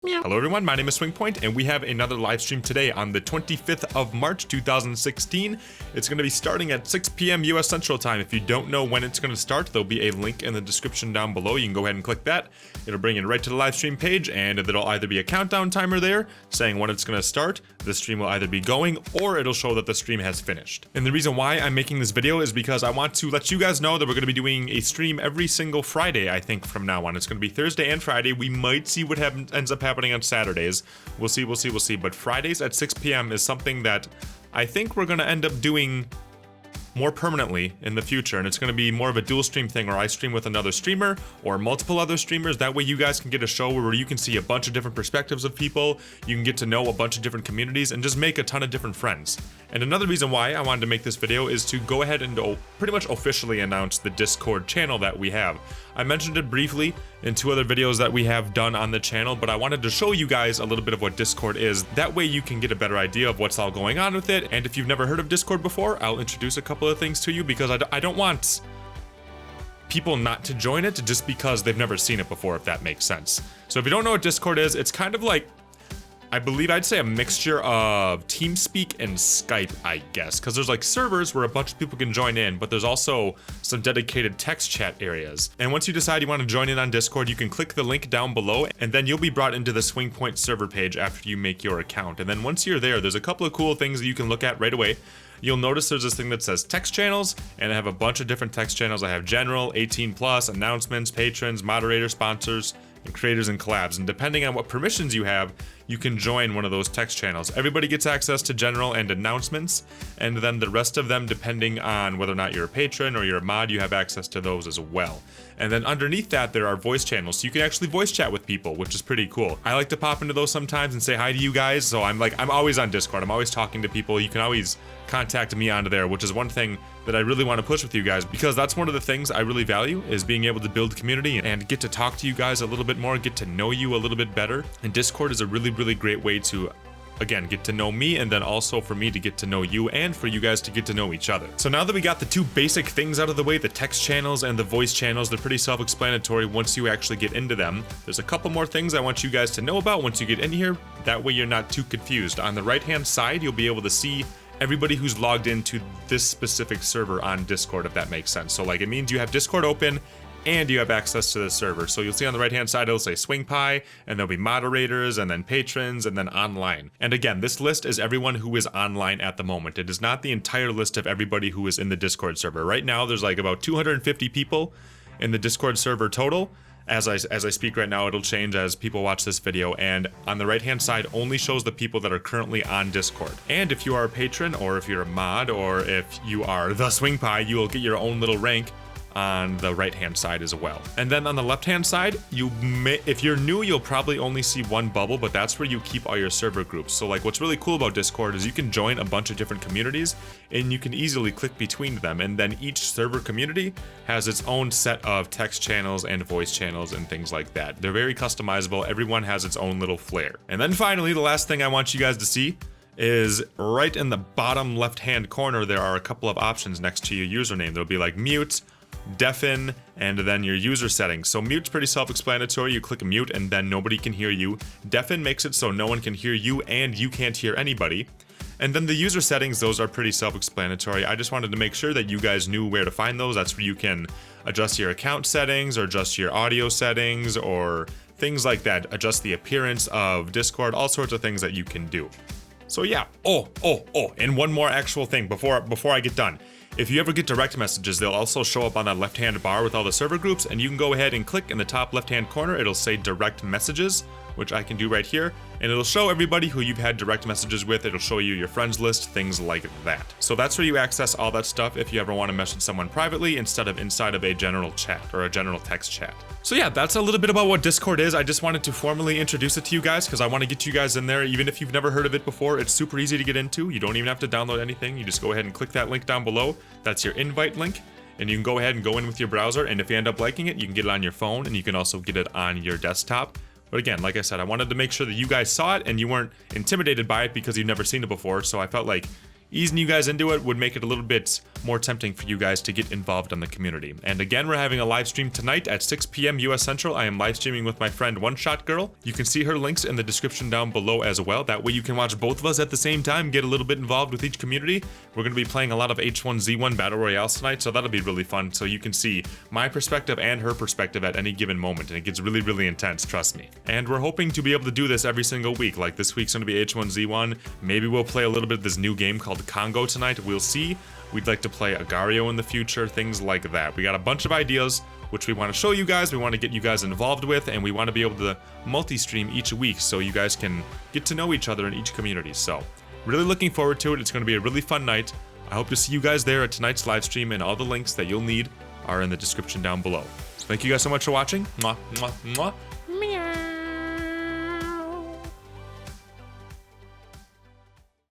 Hello everyone, my name is SwingPoynt, and we have another live stream today on the 25th of March 2016. It's going to be starting at 6 p.m. US Central Time. If you don't know when it's going to start, there'll be a link in the description down below. You can go ahead and click that. It'll bring you right to the live stream page, and there'll either be a countdown timer there saying when it's going to start. The stream will either be going, or it'll show that the stream has finished. And the reason why I'm making this video is because I want to let you guys know that we're going to be doing a stream every single Friday, I think, from now on. It's going to be Thursday and Friday. We might see what ends up happening on Saturdays. We'll see. But Fridays at 6 p.m. is something that I think we're going to end up doing more permanently in the future, and it's going to be more of a dual stream thing where I stream with another streamer or multiple other streamers. That way you guys can get a show where you can see a bunch of different perspectives of people, you can get to know a bunch of different communities, and just make a ton of different friends. And another reason why I wanted to make this video is to go ahead and pretty much officially announce the Discord channel that we have. I mentioned it briefly in two other videos that we have done on the channel, but I wanted to show you guys a little bit of what Discord is. That way you can get a better idea of what's all going on with it. And if you've never heard of Discord before, I'll introduce a couple of things to you, because I don't want people not to join it just because they've never seen it before, if that makes sense. So if you don't know what Discord is, it's kind of like, I believe I'd say a mixture of TeamSpeak and Skype, I guess, because there's like servers where a bunch of people can join in, but there's also some dedicated text chat areas. And once you decide you want to join in on Discord, you can click the link down below, and then you'll be brought into the SwingPoynt server page after you make your account. And then once you're there, there's a couple of cool things that you can look at right away. You'll notice there's this thing that says text channels, and I have a bunch of different text channels. I have general, 18+, announcements, patrons, moderators, sponsors, and creators and collabs. And depending on what permissions you have, you can join one of those text channels. Everybody gets access to general and announcements, and then the rest of them, depending on whether or not you're a patron or you're a mod, you have access to those as well. And then underneath that, there are voice channels, so you can actually voice chat with people, which is pretty cool. I like to pop into those sometimes and say hi to you guys, so I'm always on Discord. I'm always talking to people. You can always contact me onto there, which is one thing that I really want to push with you guys, because that's one of the things I really value, is being able to build community and get to talk to you guys a little bit more, get to know you a little bit better. And Discord is a really great way to, again, get to know me, and then also for me to get to know you, and for you guys to get to know each other. So now that we got the two basic things out of the way, the text channels and the voice channels, they're pretty self-explanatory once you actually get into them. There's a couple more things I want you guys to know about once you get in here. That way you're not too confused. On the right-hand side, you'll be able to see everybody who's logged into this specific server on Discord, if that makes sense. So like, it means you have Discord open and you have access to the server. So you'll see on the right hand side, it'll say SwingPy, and there'll be moderators, and then patrons, and then online. And again, this list is everyone who is online at the moment. It is not the entire list of everybody who is in the Discord server. Right now, there's like about 250 people in the Discord server total. As I speak right now, it'll change as people watch this video, and on the right hand side only shows the people that are currently on Discord. And if you are a patron, or if you're a mod, or if you are the SwingPy, you will get your own little rank on the right hand side as well. And then on the left hand side, if you're new, you'll probably only see one bubble, but that's where you keep all your server groups. So like, what's really cool about Discord is you can join a bunch of different communities, and you can easily click between them, and then each server community has its own set of text channels and voice channels and things like that. They're very customizable. Everyone has its own little flair. And then finally, the last thing I want you guys to see is right in the bottom left hand corner, there are a couple of options next to your username. There'll be like mute, deafen, and then your user settings. So mute's pretty self-explanatory. You click mute and then nobody can hear you. Deafen makes it so no one can hear you and you can't hear anybody. And then the user settings, those are pretty self-explanatory. I just wanted to make sure that you guys knew where to find those. That's where you can adjust your account settings, or adjust your audio settings, or things like that. Adjust the appearance of Discord, all sorts of things that you can do. So yeah, and one more actual thing before I get done. If you ever get direct messages, they'll also show up on that left-hand bar with all the server groups, and you can go ahead and click in the top left-hand corner. It'll say direct messages, which I can do right here, and it'll show everybody who you've had direct messages with. It'll show you your friends list, things like that. So that's where you access all that stuff if you ever want to message someone privately instead of inside of a general chat or a general text chat. So yeah, that's a little bit about what Discord is. I just wanted to formally introduce it to you guys because I want to get you guys in there. Even if you've never heard of it before, it's super easy to get into. You don't even have to download anything. You just go ahead and click that link down below. That's your invite link. And you can go ahead and go in with your browser, and if you end up liking it, you can get it on your phone, and you can also get it on your desktop. But again, like I said, I wanted to make sure that you guys saw it and you weren't intimidated by it because you've never seen it before. So I felt like easing you guys into it would make it a little bit more tempting for you guys to get involved in the community. And again, we're having a live stream tonight at 6 p.m. US Central. I am live streaming with my friend One Shot Girl. You can see her links in the description down below as well. That way you can watch both of us at the same time, get a little bit involved with each community. We're going to be playing a lot of H1Z1 Battle Royales tonight, so that'll be really fun. So you can see my perspective and her perspective at any given moment, and it gets really, really intense, trust me. And we're hoping to be able to do this every single week. Like this week's going to be H1Z1. Maybe we'll play a little bit of this new game called Congo tonight. We'll see. We'd like to play Agario in the future, things like that. We got a bunch of ideas which we want to show you guys, we want to get you guys involved with, and we want to be able to multi-stream each week so you guys can get to know each other in each community. So, really looking forward to it. It's going to be a really fun night. I hope to see you guys there at tonight's live stream, and all the links that you'll need are in the description down below. Thank you guys so much for watching. Mwah, mwah, mwah.